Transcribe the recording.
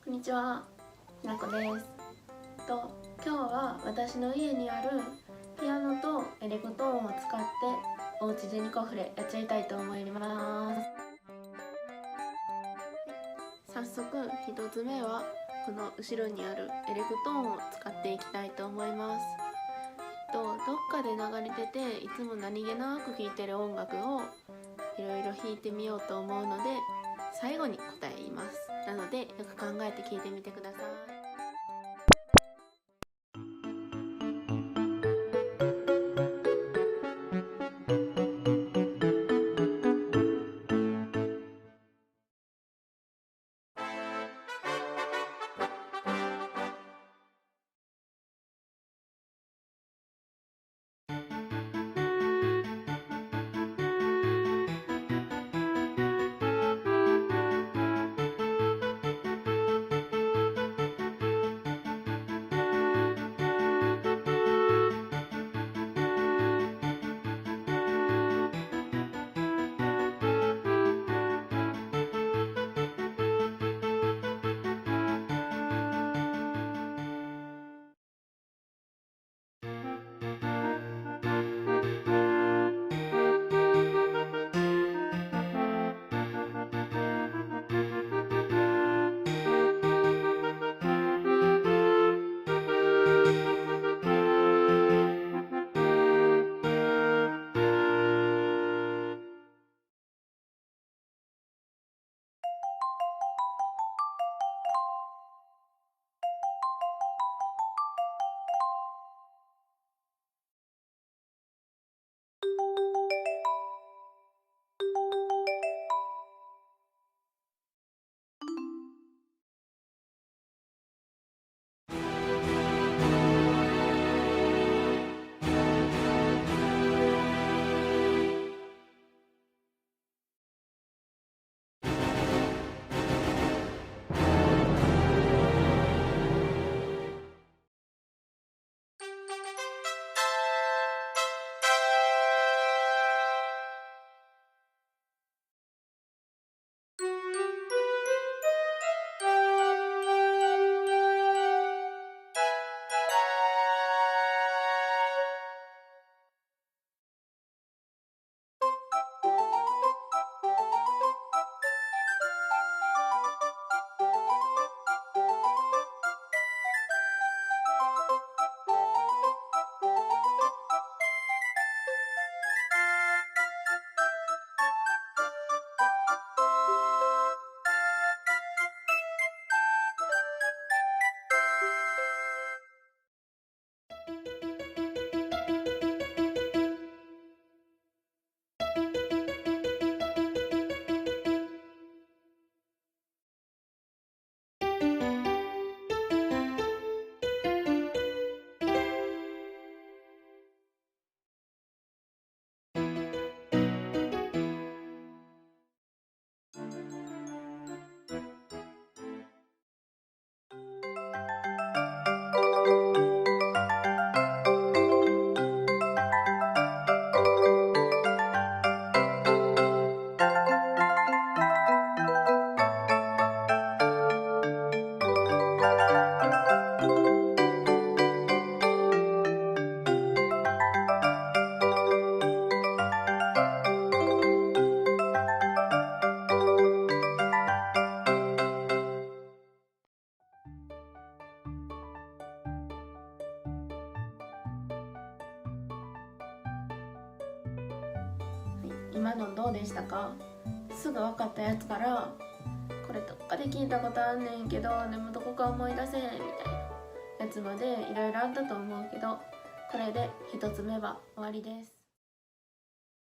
こんにちは、ひなこです。今日は私の家にあるピアノとエレクトーンを使っておうちでニコフレやっちゃいたいと思います。早速1つ目はこの後ろにあるエレクトーンを使っていきたいと思います。どっかで流れてていつも何気なく聴いてる音楽をいろいろ弾いてみようと思うので、最後に答え言います。なのでよく考えて聴いてみてください。今のどうでしたか？すぐ分かったやつから、これどっかで聞いたことあんねんけどでもどこか思い出せんみたいなやつまでいろいろあったと思うけど、これで1つ目は終わりです。